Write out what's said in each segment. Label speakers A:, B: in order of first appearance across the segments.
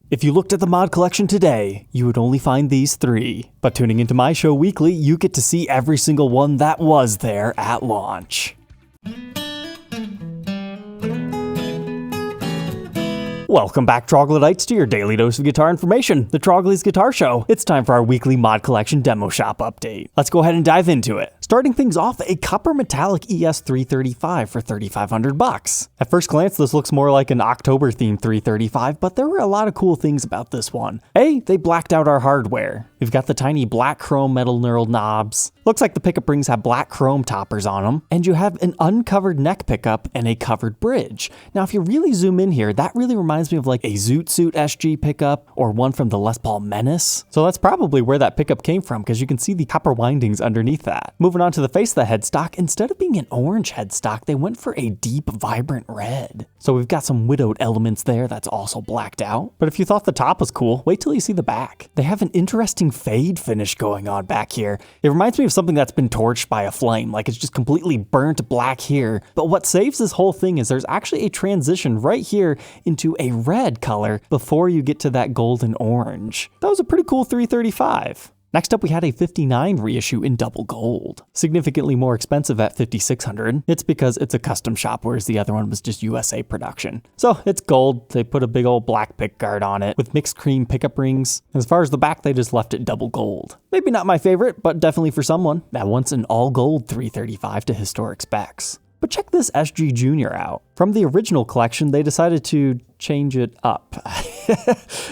A: If you looked at the mod collection today, you would only find these 3. But tuning into my show weekly, you get to see every single one that was there at launch. Welcome back, Troglodytes, to your daily dose of guitar information, the Trogly's Guitar Show. It's time for our weekly mod collection demo shop update. Let's go ahead and dive into it. Starting things off, a copper metallic ES335 for $3,500. At first glance, this looks more like an October themed 335, but there were a lot of cool things about this one. A, they blacked out our hardware. We've got the tiny black chrome metal knurled knobs. Looks like the pickup rings have black chrome toppers on them, and you have an uncovered neck pickup and a covered bridge. Now, if you really zoom in here, that really reminds me of like a Zoot Suit SG pickup or one from the Les Paul Menace. So that's probably where that pickup came from, because you can see the copper windings underneath that. Moving on to the face of the headstock, instead of being an orange headstock, they went for a deep, vibrant red. So we've got some widowed elements there that's also blacked out. But if you thought the top was cool, wait till you see the back. They have an interesting fade finish going on back here. It reminds me of something that's been torched by a flame, like it's just completely burnt black here. But what saves this whole thing is there's actually a transition right here into a red color before you get to that golden orange. That was a pretty cool 335. Next up, we had a 59 reissue in double gold. Significantly more expensive at $5,600. It's because it's a custom shop, whereas the other one was just USA production. So it's gold. They put a big old black pickguard on it with mixed cream pickup rings. As far as the back, they just left it double gold. Maybe not my favorite, but definitely for someone that wants an all gold 335 to historic specs. But check this SG Junior out. From the original collection, they decided to change it up.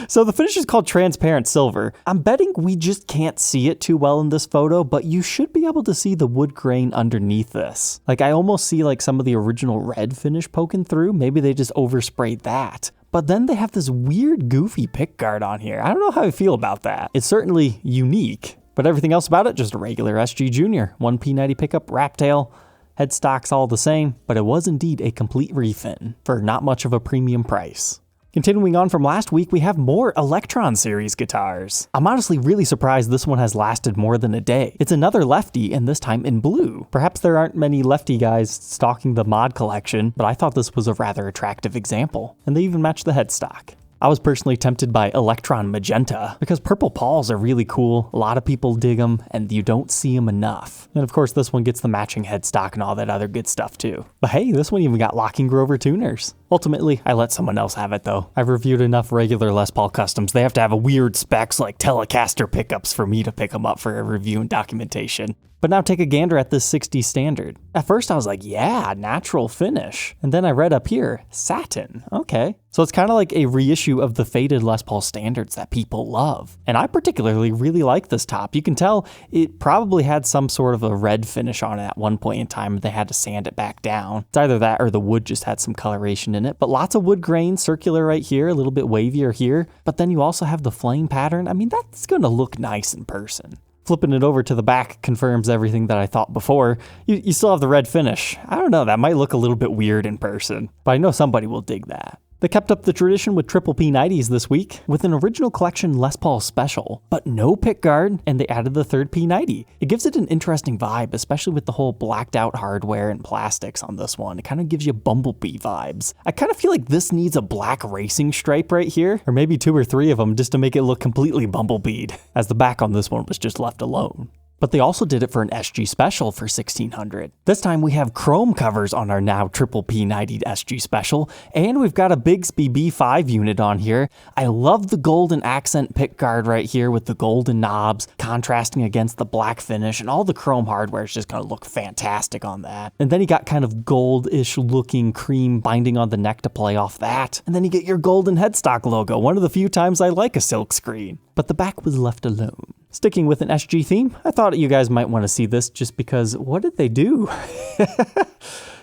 A: So the finish is called Transparent Silver. I'm betting we just can't see it too well in this photo, but you should be able to see the wood grain underneath this. Like I almost see like some of the original red finish poking through. Maybe they just oversprayed that. But then they have this weird goofy pickguard on here. I don't know how I feel about that. It's certainly unique, but everything else about it, just a regular SG Junior. 1 P90 pickup, wrap tail. Headstock's all the same, but it was indeed a complete refin for not much of a premium price. Continuing on from last week, we have more Electron series guitars. I'm honestly really surprised this one has lasted more than a day. It's another lefty, and this time in blue. Perhaps there aren't many lefty guys stocking the mod collection, but I thought this was a rather attractive example. And they even match the headstock. I was personally tempted by Electron Magenta because purple Pauls are really cool, a lot of people dig them, and you don't see them enough. And of course this one gets the matching headstock and all that other good stuff too. But hey, this one even got Locking Grover tuners. Ultimately, I let someone else have it though. I've reviewed enough regular Les Paul customs. They have to have a weird specs like Telecaster pickups for me to pick them up for a review and documentation. But now take a gander at this 60s standard. At first I was like, yeah, natural finish. And then I read up here, satin. Okay. So it's kind of like a reissue of the faded Les Paul standards that people love. And I particularly really like this top. You can tell it probably had some sort of a red finish on it at one point in time. They had to sand it back down. It's either that or the wood just had some coloration in it. But lots of wood grain, circular right here, a little bit wavier here. But then you also have the flame pattern. I mean, that's going to look nice in person. Flipping it over to the back confirms everything that I thought before. You still have the red finish. I don't know, that might look a little bit weird in person, but I know somebody will dig that. They kept up the tradition with triple P90s this week with an original collection Les Paul special, but no pickguard, and they added the third P90. It gives it an interesting vibe, especially with the whole blacked out hardware and plastics on this one. It kind of gives you Bumblebee vibes. I kind of feel like this needs a black racing stripe right here, or maybe 2 or 3 of them just to make it look completely bumblebeed, as the back on this one was just left alone. But they also did it for an SG Special for $1,600. This time we have chrome covers on our now triple P90 SG Special, and we've got a Bigsby B5 unit on here. I love the golden accent pickguard right here with the golden knobs contrasting against the black finish, and all the chrome hardware is just going to look fantastic on that. And then you got kind of gold-ish looking cream binding on the neck to play off that. And then you get your golden headstock logo, one of the few times I like a silk screen. But the back was left alone. Sticking with an SG theme, I thought you guys might want to see this just because what did they do?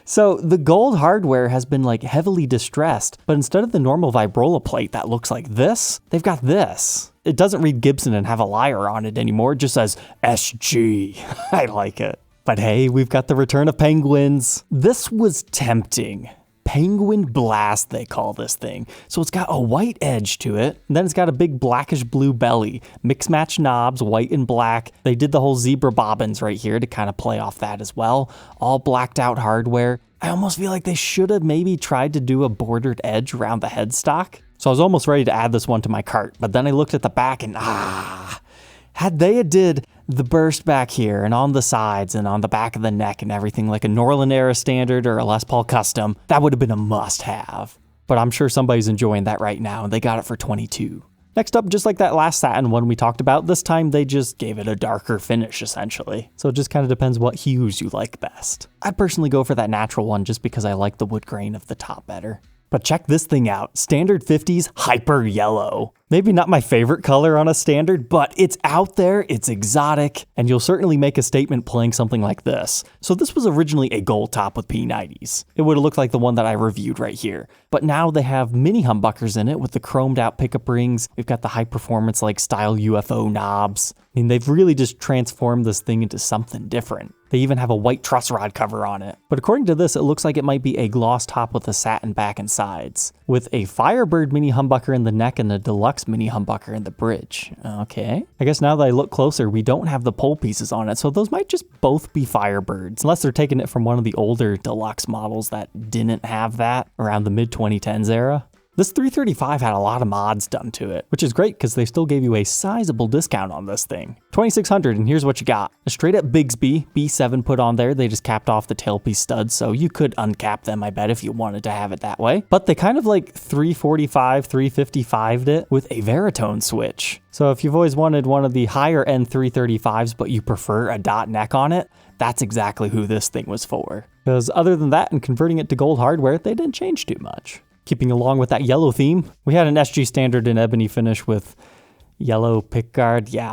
A: So the gold hardware has been like heavily distressed, but instead of the normal vibrola plate that looks like this, they've got this. It doesn't read Gibson and have a lyre on it anymore, it just says SG. I like it. But hey, we've got the return of penguins. This was tempting. Penguin Blast, they call this thing. So it's got a white edge to it, and then it's got a big blackish blue belly, mix match knobs, white and black. They did the whole zebra bobbins right here to kind of play off that as well. All blacked out hardware. I almost feel like they should have maybe tried to do a bordered edge around the headstock. So I was almost ready to add this one to my cart, but then I looked at the back and had they did the burst back here and on the sides and on the back of the neck and everything like a Norland era standard or a Les Paul custom, that would have been a must have. But I'm sure somebody's enjoying that right now and they got it for $22. Next up, just like that last satin one we talked about, this time they just gave it a darker finish essentially. So it just kind of depends what hues you like best. I'd personally go for that natural one just because I like the wood grain of the top better. But check this thing out, standard 50s hyper yellow. Maybe not my favorite color on a standard, but it's out there, it's exotic, and you'll certainly make a statement playing something like this. So this was originally a gold top with P90s. It would have looked like the one that I reviewed right here. But now they have mini humbuckers in it with the chromed out pickup rings. We've got the high performance like style UFO knobs. I mean, they've really just transformed this thing into something different. They even have a white truss rod cover on it. But according to this, it looks like it might be a gloss top with a satin back and sides, with a Firebird mini humbucker in the neck and a deluxe mini humbucker in the bridge. Okay. I guess now that I look closer, we don't have the pole pieces on it, so those might just both be Firebirds, unless they're taking it from one of the older deluxe models that didn't have that around the mid-2010s era. This 335 had a lot of mods done to it, which is great because they still gave you a sizable discount on this thing. $2,600, and here's what you got. A straight up Bigsby B7 put on there. They just capped off the tailpiece studs, so you could uncap them, I bet, if you wanted to have it that way. But they kind of like 345, 355'd it with a Veritone switch. So if you've always wanted one of the higher end 335s, but you prefer a dot neck on it, that's exactly who this thing was for. Because other than that and converting it to gold hardware, they didn't change too much. Keeping along with that yellow theme, we had an SG standard in ebony finish with yellow pickguard. Yeah,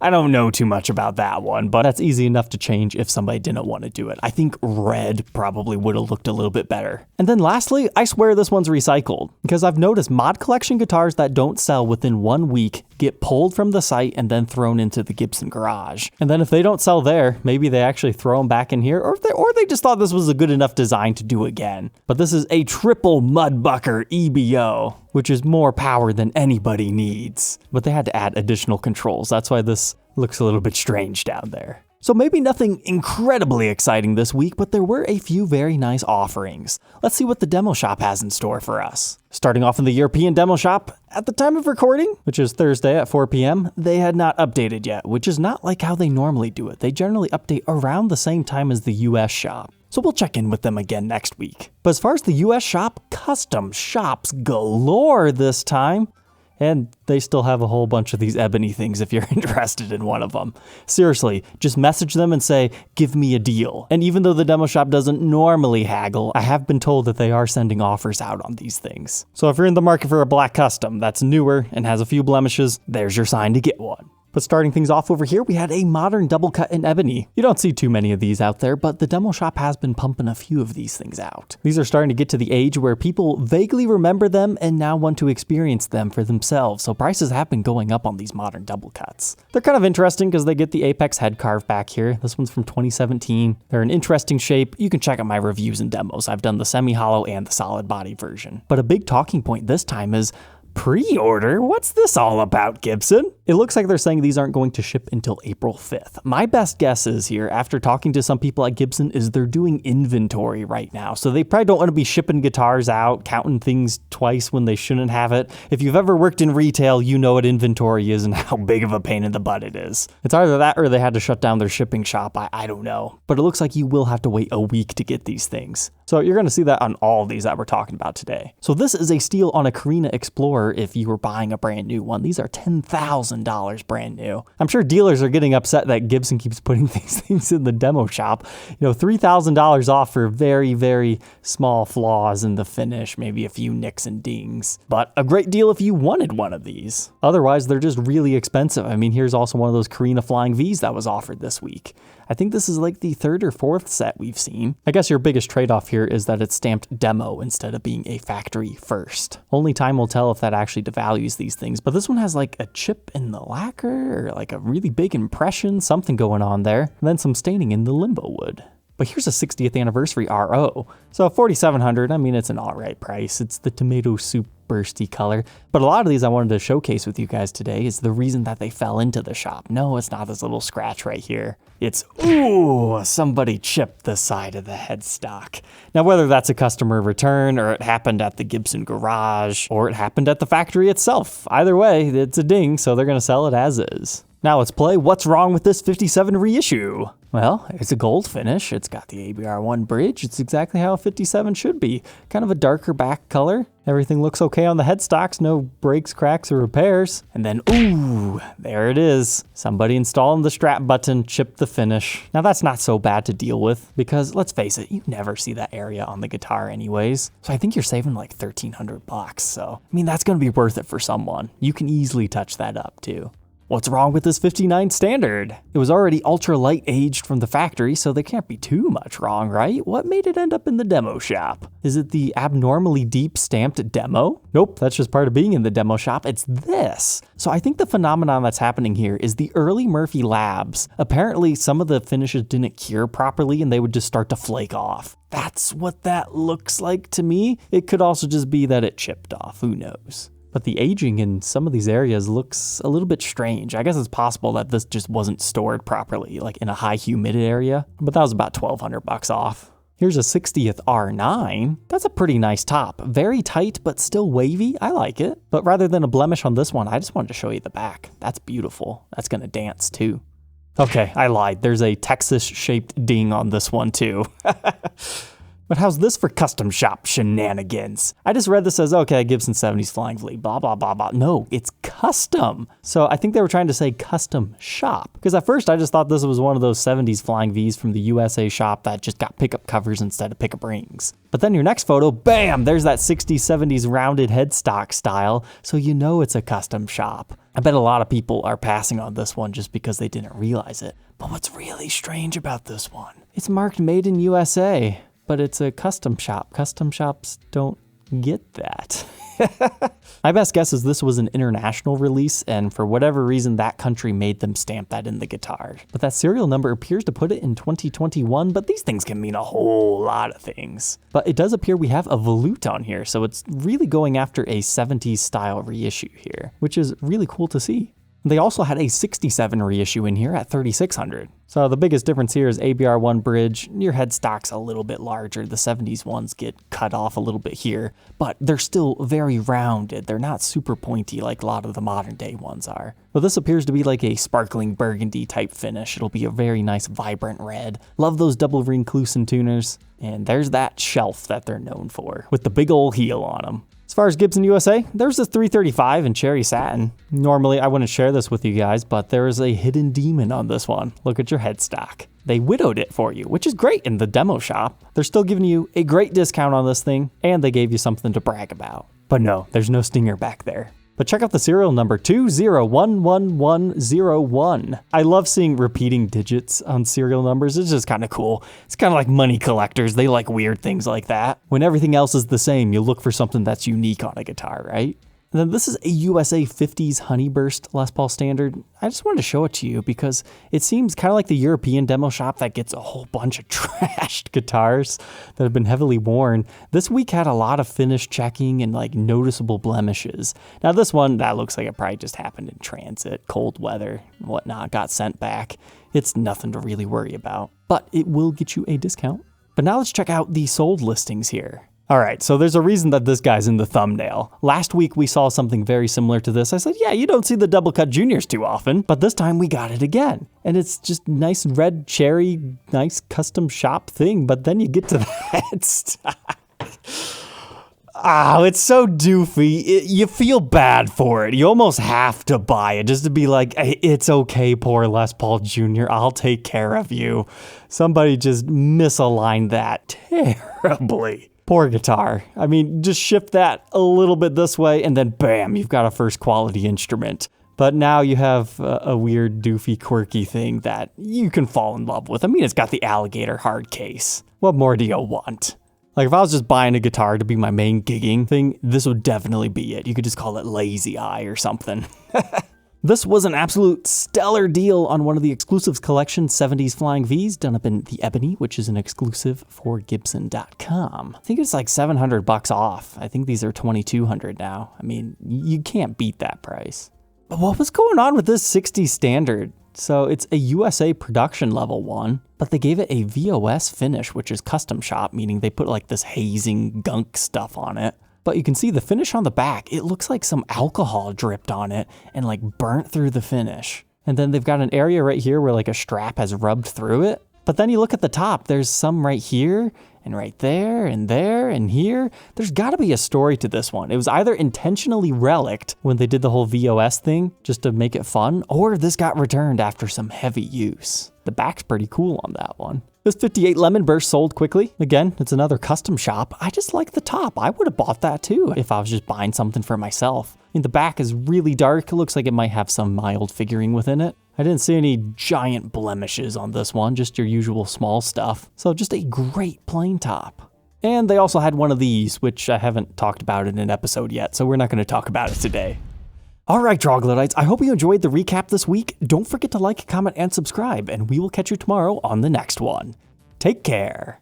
A: I don't know too much about that one, but that's easy enough to change if somebody didn't want to do it. I think red probably would have looked a little bit better. And then lastly, I swear this one's recycled, because I've noticed mod collection guitars that don't sell within 1 week get pulled from the site and then thrown into the Gibson garage. And then if they don't sell there, maybe they actually throw them back in here, or they just thought this was a good enough design to do again. But this is a triple Mudbucker EBO, which is more power than anybody needs. But they had to add additional controls. That's why this looks a little bit strange down there. So maybe nothing incredibly exciting this week, but there were a few very nice offerings. Let's see what the demo shop has in store for us. Starting off in the European demo shop, at the time of recording, which is Thursday at 4 p.m., they had not updated yet, which is not like how they normally do it. They generally update around the same time as the US shop. So we'll check in with them again next week. But as far as the US shop, custom shops galore this time. And they still have a whole bunch of these ebony things if you're interested in one of them. Seriously, just message them and say, give me a deal. And even though the demo shop doesn't normally haggle, I have been told that they are sending offers out on these things. So if you're in the market for a black custom that's newer and has a few blemishes, there's your sign to get one. But starting things off over here, we had a modern double cut in ebony. You don't see too many of these out there, but the demo shop has been pumping a few of these things out. These are starting to get to the age where people vaguely remember them and now want to experience them for themselves, so prices have been going up on these modern double cuts. They're kind of interesting because they get the Apex head carve back here. This one's from 2017. They're an interesting shape. You can check out my reviews and demos. I've done the semi-hollow and the solid body version. But a big talking point this time is pre-order? What's this all about, Gibson? It looks like they're saying these aren't going to ship until April 5th. My best guess is here, after talking to some people at Gibson, is they're doing inventory right now. So they probably don't want to be shipping guitars out, counting things twice when they shouldn't have it. If you've ever worked in retail, you know what inventory is and how big of a pain in the butt it is. It's either that or they had to shut down their shipping shop. I don't know. But it looks like you will have to wait a week to get these things. So you're going to see that on all these that we're talking about today. So this is a steal on a Korina Explorer if you were buying a brand new one. These are $10,000 brand new. I'm sure dealers are getting upset that Gibson keeps putting these things in the demo shop. You know, $3,000 off for very, very small flaws in the finish, maybe a few nicks and dings. But a great deal if you wanted one of these. Otherwise, they're just really expensive. I mean, here's also one of those Korina Flying Vs that was offered this week. I think this is like the 3rd or 4th set we've seen. I guess your biggest trade-off here is that it's stamped demo instead of being a factory first. Only time will tell if that actually devalues these things, but this one has like a chip in the lacquer or like a really big impression, something going on there, and then some staining in the limbo wood. But here's a 60th anniversary RO. So $4,700, I mean, it's an all right price. It's the tomato soup bursty color. But a lot of these I wanted to showcase with you guys today is the reason that they fell into the shop. No, it's not this little scratch right here. It's, ooh, somebody chipped the side of the headstock. Now, whether that's a customer return or it happened at the Gibson garage or it happened at the factory itself, either way, it's a ding, so they're gonna sell it as is. Now let's play What's Wrong with This 57 Reissue? Well, it's a gold finish. It's got the ABR1 bridge. It's exactly how a 57 should be. Kind of a darker back color. Everything looks okay on the headstocks. No breaks, cracks, or repairs. And then, ooh, there it is. Somebody installing the strap button chipped the finish. Now that's not so bad to deal with because let's face it, you never see that area on the guitar anyways. So I think you're saving like $1,300. So, I mean, that's gonna be worth it for someone. You can easily touch that up too. What's wrong with this 59 standard? It was already ultra light aged from the factory, so there can't be too much wrong, right? What made it end up in the demo shop? Is it the abnormally deep stamped demo? Nope, that's just part of being in the demo shop. It's this. So I think the phenomenon that's happening here is the early Murphy labs. Apparently some of the finishes didn't cure properly and they would just start to flake off. That's what that looks like to me. It could also just be that it chipped off, who knows? But the aging in some of these areas looks a little bit strange. I guess it's possible that this just wasn't stored properly, like in a high humid area, but that was about $1,200 off. Here's a 60th R9. That's a pretty nice top. Very tight, but still wavy. I like it. But rather than a blemish on this one, I just wanted to show you the back. That's beautiful. That's gonna dance too. Okay, I lied. There's a Texas-shaped ding on this one too. But how's this for custom shop shenanigans? I just read this as, okay, Gibson 70s Flying V, blah, blah, blah, blah. No, it's custom. So I think they were trying to say custom shop. Because at first I just thought this was one of those 70s Flying Vs from the USA shop that just got pickup covers instead of pickup rings. But then your next photo, bam, there's that 60s, 70s rounded headstock style. So you know it's a custom shop. I bet a lot of people are passing on this one just because they didn't realize it. But what's really strange about this one? It's marked Made in USA. But it's a custom shop. Custom shops don't get that. My best guess is this was an international release, and for whatever reason, that country made them stamp that in the guitar. But that serial number appears to put it in 2021, but these things can mean a whole lot of things. But it does appear we have a volute on here, so it's really going after a 70s style reissue here, which is really cool to see. They also had a 67 reissue in here at $3,600. So the biggest difference here is ABR1 bridge. Your headstock's a little bit larger. The 70s ones get cut off a little bit here, but they're still very rounded. They're not super pointy like a lot of the modern day ones are. But this appears to be like a sparkling burgundy type finish. It'll be a very nice vibrant red. Love those double ring Clusen tuners. And there's that shelf that they're known for with the big old heel on them. As far as Gibson USA, there's this 335 in cherry satin. Normally I wouldn't share this with you guys, but there is a hidden demon on this one. Look at your headstock. They widowed it for you, which is great in the demo shop. They're still giving you a great discount on this thing, and they gave you something to brag about. But no, there's no stinger back there. But check out the serial number 2011101. I love seeing repeating digits on serial numbers. It's just kind of cool. It's kind of like money collectors. They like weird things like that. When everything else is the same, you look for something that's unique on a guitar, right? And then this is a USA 50s Honeyburst Les Paul standard. I just wanted to show it to you because it seems kind of like the European demo shop that gets a whole bunch of trashed guitars that have been heavily worn. This week had a lot of finish checking and like noticeable blemishes. Now this one, that looks like it probably just happened in transit, cold weather, and whatnot, got sent back. It's nothing to really worry about, but it will get you a discount. But now let's check out the sold listings here. All right, so there's a reason that this guy's in the thumbnail. Last week we saw something very similar to this. I said, yeah, you don't see the double cut juniors too often, but this time we got it again. And it's just nice red cherry, nice custom shop thing, but then you get to that stock. Oh, it's so doofy. You feel bad for it. You almost have to buy it just to be like, hey, it's okay, poor Les Paul Jr. I'll take care of you. Somebody just misaligned that terribly. Poor guitar. I mean, just shift that a little bit this way and then bam, you've got a first quality instrument. But now you have a weird, doofy, quirky thing that you can fall in love with. I mean, it's got the alligator hard case. What more do you want? Like if I was just buying a guitar to be my main gigging thing, this would definitely be it. You could just call it Lazy Eye or something. This was an absolute stellar deal on one of the exclusives collection 70s Flying Vs done up in the Ebony, which is an exclusive for Gibson.com. I think it's like $700 off. I think these are $2,200 now. I mean, you can't beat that price. But what was going on with this 60 standard? So it's a USA production level one, but they gave it a VOS finish, which is custom shop, meaning they put like this hazing gunk stuff on it. But you can see the finish on the back, it looks like some alcohol dripped on it and like burnt through the finish. And then they've got an area right here where like a strap has rubbed through it. But then you look at the top, there's some right here and right there and here. There's gotta be a story to this one. It was either intentionally relicked when they did the whole VOS thing just to make it fun, or this got returned after some heavy use. The back's pretty cool on that one. This 58 Lemon Burst sold quickly. Again, it's another custom shop. I just like the top. I would have bought that too if I was just buying something for myself. And the back is really dark. It looks like it might have some mild figuring within it. I didn't see any giant blemishes on this one, just your usual small stuff. So just a great plain top. And they also had one of these, which I haven't talked about in an episode yet, so we're not going to talk about it today. All right, Troglodytes, I hope you enjoyed the recap this week. Don't forget to like, comment, and subscribe, and we will catch you tomorrow on the next one. Take care.